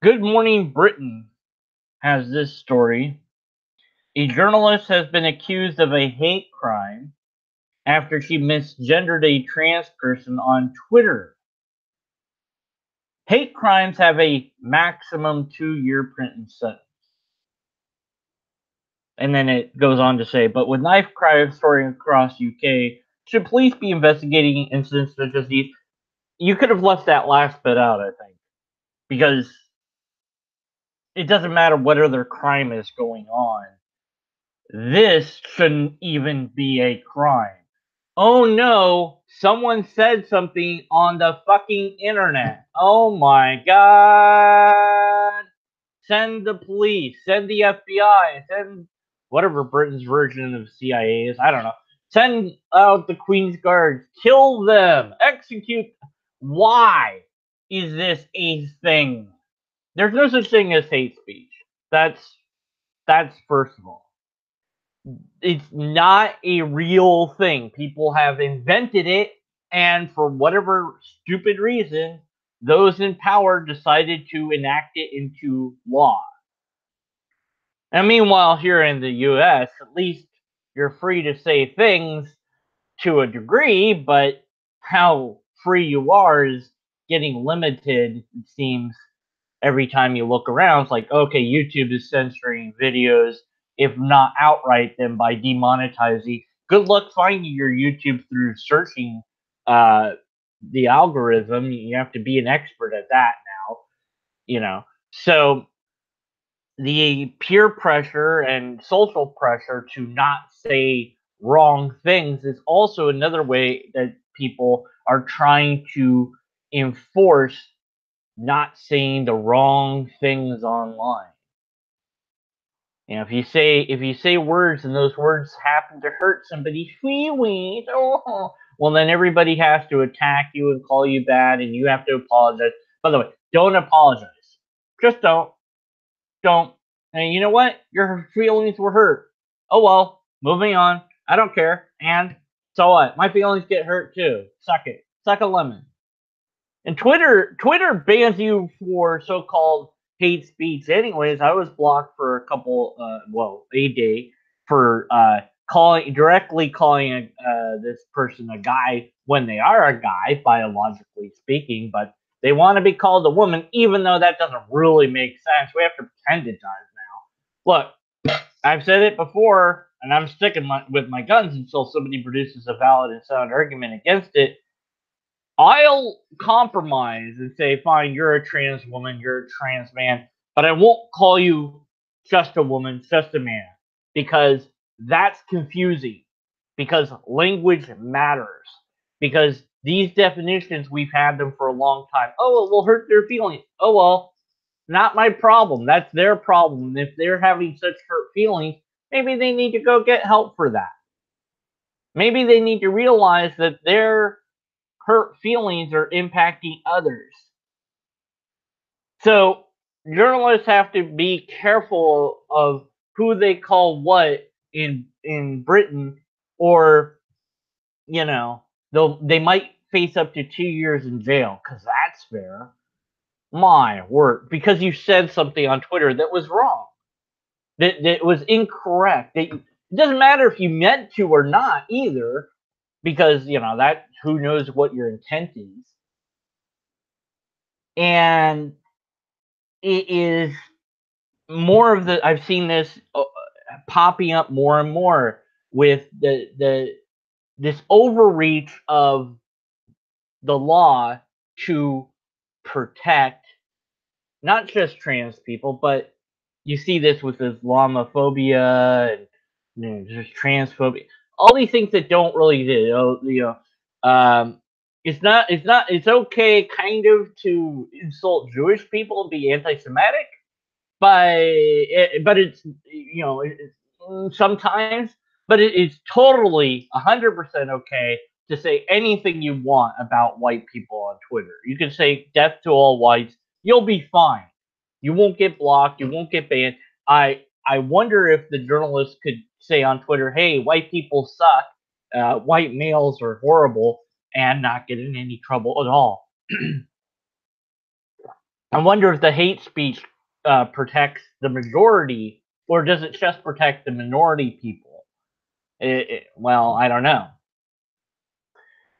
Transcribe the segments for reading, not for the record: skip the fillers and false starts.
Good Morning Britain has this story. A journalist has been accused of a hate crime after she misgendered a trans person on Twitter. Hate crimes have a maximum 2-year prison sentence. And then it goes on to say, but with knife crimes soaring across UK, should police be investigating incidents such as these? You could have left that last bit out, I think, because it doesn't matter what other crime is going on. This shouldn't even be a crime. Oh no, someone said something on the fucking internet. Oh my god. Send the police, send the FBI, send whatever Britain's version of CIA is. I don't know. Send out the Queen's Guards, kill them, execute. Why is this a thing? There's no such thing as hate speech. That's first of all. It's not a real thing. People have invented it, and for whatever stupid reason, those in power decided to enact it into law. And meanwhile, here in the US, at least you're free to say things to a degree, but how free you are is getting limited, it seems, every time you look around. It's like, okay, YouTube is censoring videos, if not outright, then by demonetizing. Good luck finding your YouTube through searching uh, the algorithm. You have to be an expert at that now. So the peer pressure and social pressure to not say wrong things is also another way that people are trying to enforce not saying the wrong things online. If you say words and those words happen to hurt somebody's feelings, well then everybody has to attack you and call you bad, and you have to apologize. By the way, don't apologize. Just don't. And you know what? Your feelings were hurt. Oh well, moving on. I don't care. And so what? My feelings get hurt too. Suck it. Suck a lemon. And Twitter bans you for so-called hate speech. Anyways, I was blocked for a day for directly calling this person a guy when they are a guy, biologically speaking, but they want to be called a woman, even though that doesn't really make sense. We have to pretend it does now. Look, I've said it before, and I'm sticking with my guns until somebody produces a valid and sound argument against it. I'll compromise and say, fine, you're a trans woman, you're a trans man, but I won't call you just a woman, just a man, because that's confusing. Because language matters. Because these definitions, we've had them for a long time. Oh, it will hurt their feelings. Oh, well, not my problem. That's their problem. And if they're having such hurt feelings, maybe they need to go get help for that. Maybe they need to realize that their hurt feelings are impacting others. So journalists have to be careful of who they call what in Britain, or they might face up to 2 years in jail, because that's fair. My word, because you said something on Twitter that was wrong, that was incorrect. It doesn't matter if you meant to or not either, because that who knows what your intent is. And it is more of the I've seen this popping up more and more with this overreach of the law to protect not just trans people, but you see this with Islamophobia and just transphobia, all these things that don't really it's okay kind of to insult Jewish people and be anti-Semitic, but it's sometimes, but it's totally 100% okay to say anything you want about white people on Twitter. You can say death to all whites. You'll be fine. You won't get blocked. You won't get banned. I wonder if the journalists could say on Twitter, "Hey, white people suck. White males are horrible," and not get in any trouble at all. I wonder if the hate speech protects the majority, or does it just protect the minority people? Well, I don't know.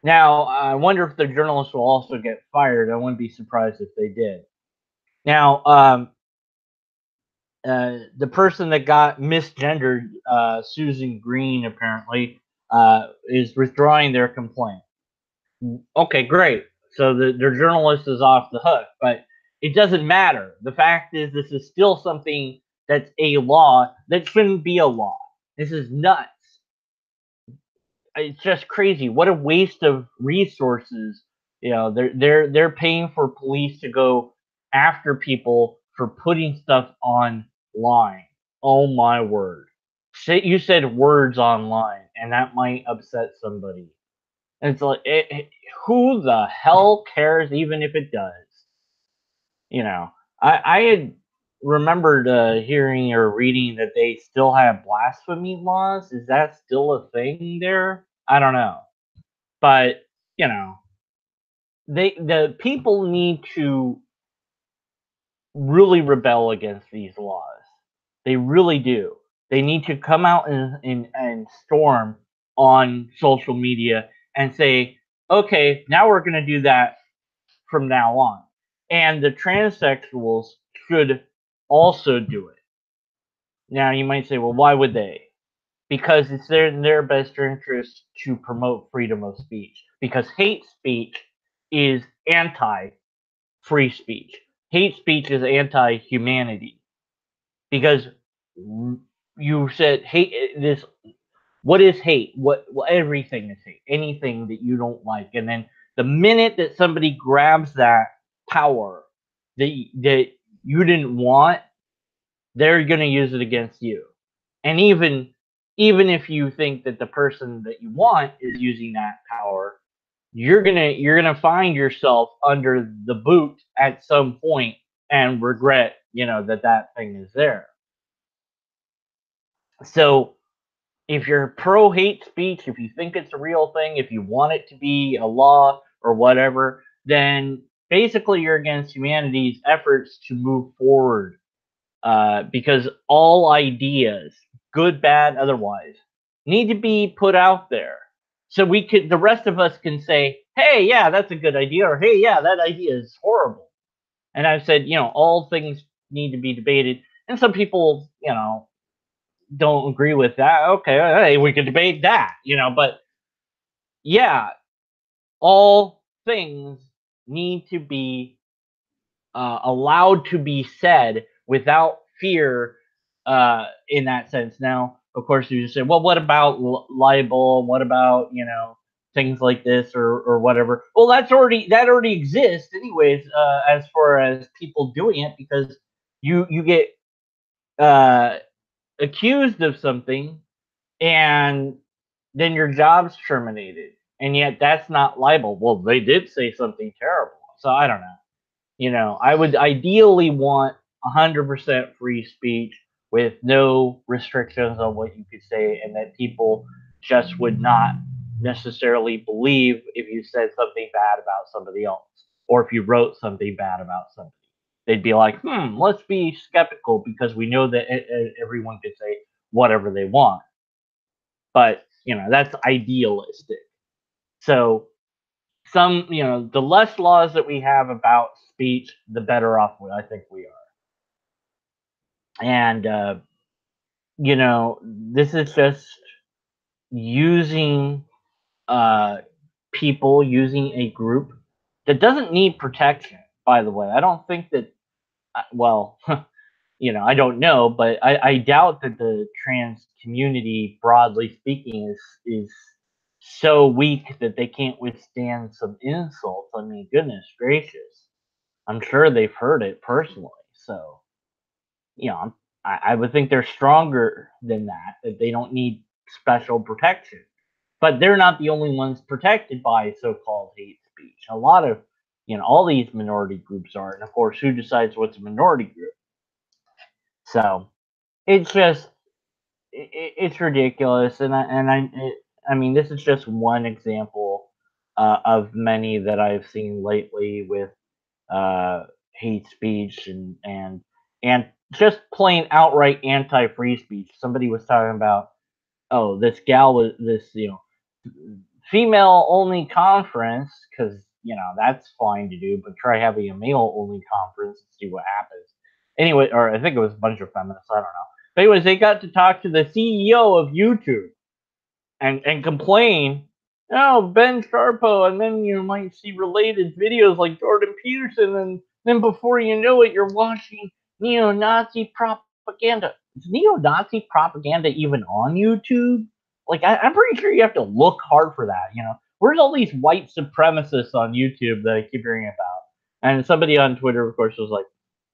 Now, I wonder if the journalists will also get fired. I wouldn't be surprised if they did. Now, the person that got misgendered, Susan Green, apparently, is withdrawing their complaint. Okay, great. So their journalist is off the hook, but it doesn't matter. The fact is, this is still something that's a law that shouldn't be a law. This is nuts. It's just crazy. What a waste of resources. You know, they're paying for police to go after people for putting stuff online. Oh my word. You said words online, and that might upset somebody. And it's like, who the hell cares, even if it does? You know, I had remembered hearing or reading that they still have blasphemy laws. Is that still a thing there? I don't know, but you know, the people need to really rebel against these laws. They really do. They need to come out and storm on social media and say, okay, now we're going to do that from now on. And the transsexuals should also do it. Now, you might say, well, why would they? Because it's in their best interest to promote freedom of speech. Because hate speech is anti free speech. Hate speech is anti humanity. Because you said hate this. What is hate? What everything is hate. Anything that you don't like, and then the minute that somebody grabs that power that you didn't want, they're going to use it against you. And even if you think that the person that you want is using that power, you're gonna find yourself under the boot at some point and regret, that thing is there. So if you're pro hate speech, if you think it's a real thing, if you want it to be a law or whatever, then basically you're against humanity's efforts to move forward, because all ideas, good, bad, otherwise, need to be put out there. So the rest of us can say, hey, yeah, that's a good idea, or hey, yeah, that idea is horrible. And I've said, all things need to be debated. And some people, don't agree with that. Okay, hey, we could debate that, but yeah, all things need to be allowed to be said without fear, in that sense. Now, of course, you just say, well, what about libel? What about, things like this or whatever? Well, that already exists anyways, as far as people doing it, because you get uh, accused of something, and then your job's terminated, and yet that's not libel. Well, they did say something terrible, so I don't know. I would ideally want 100% free speech with no restrictions on what you could say, and that people just would not necessarily believe if you said something bad about somebody else, or if you wrote something bad about somebody. They'd be like, let's be skeptical, because we know that everyone could say whatever they want. But, that's idealistic. So the less laws that we have about speech, the better off I think we are. And this is just using people, using a group that doesn't need protection. By the way, I don't think that. Well, I don't know, but I doubt that the trans community, broadly speaking, is so weak that they can't withstand some insults. I mean, goodness gracious. I'm sure they've heard it personally. So, I would think they're stronger than that, that they don't need special protection. But they're not the only ones protected by so called hate speech. A lot of, all these minority groups are. And of course, who decides what's a minority group? So it's just, it's ridiculous. I mean, this is just one example of many that I've seen lately with uh, hate speech and just plain outright anti-free speech. Somebody was talking about, oh, this gal was this, female only conference, because that's fine to do, but try having a male only conference and see what happens. Anyway, or I think it was a bunch of feminists, I don't know. But anyways, they got to talk to the CEO of YouTube and complain, oh, Ben Sharpo, and then you might see related videos like Jordan Peterson, and then before you know it, you're watching neo-Nazi propaganda. Is neo-Nazi propaganda even on YouTube? Like, I'm pretty sure you have to look hard for that, Where's all these white supremacists on YouTube that I keep hearing about? And somebody on Twitter, of course, was like,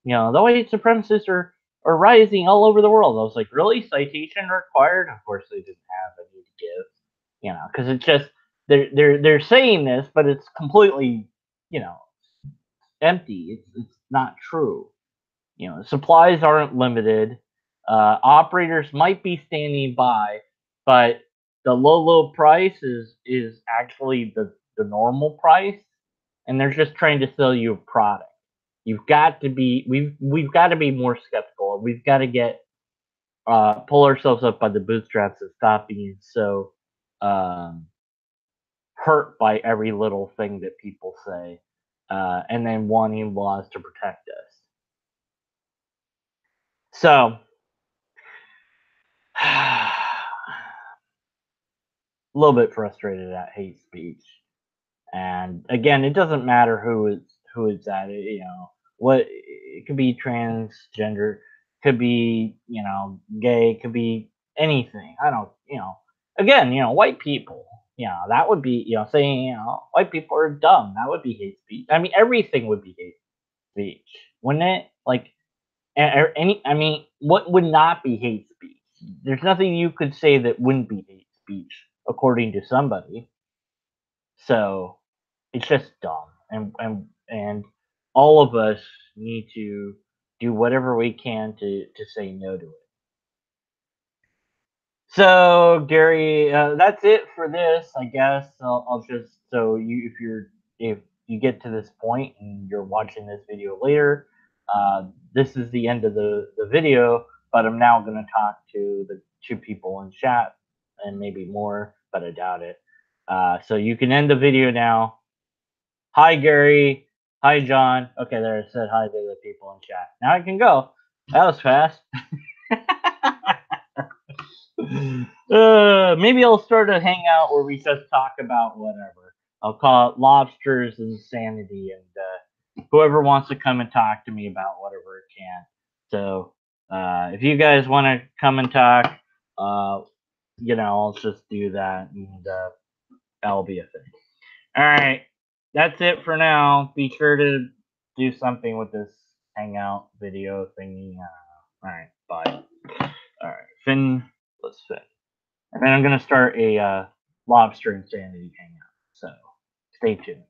the white supremacists are rising all over the world. I was like, really? Citation required? Of course they didn't have any to give, because it's just they're saying this, but it's completely, empty. It's not true. Supplies aren't limited. Operators might be standing by, but the low price is actually the normal price, and they're just trying to sell you a product. You've got to be we've got to be more skeptical. We've got to get pull ourselves up by the bootstraps and stop being so um, hurt by every little thing that people say, and then wanting laws to protect us. So, a little bit frustrated at hate speech, and again, it doesn't matter who it's at. What it could be transgender, could be gay, could be anything. I don't again white people. That would be saying white people are dumb. That would be hate speech. I mean everything would be hate speech, wouldn't it? Like I mean, what would not be hate speech? There's nothing you could say that wouldn't be hate speech according to somebody. So it's just dumb, and all of us need to do whatever we can to say no to it. So Gary, that's it for this. I guess I'll just if you get to this point and you're watching this video later, this is the end of the video. But I'm now going to talk to the two people in chat and maybe more, but I doubt it. So you can end the video now. Hi, Gary. Hi, John. Okay, there, I said hi to the people in chat. Now I can go. That was fast. Maybe I'll start a hangout where we just talk about whatever. I'll call it Lobsters Insanity, and whoever wants to come and talk to me about whatever it can. So, if you guys want to come and talk, I'll just do that, and that'll be a thing. All right, that's it for now. Be sure to do something with this hangout video thingy. All right, bye. All right, Finn, let's Finn. And then I'm going to start a Lobster Insanity hangout. So stay tuned.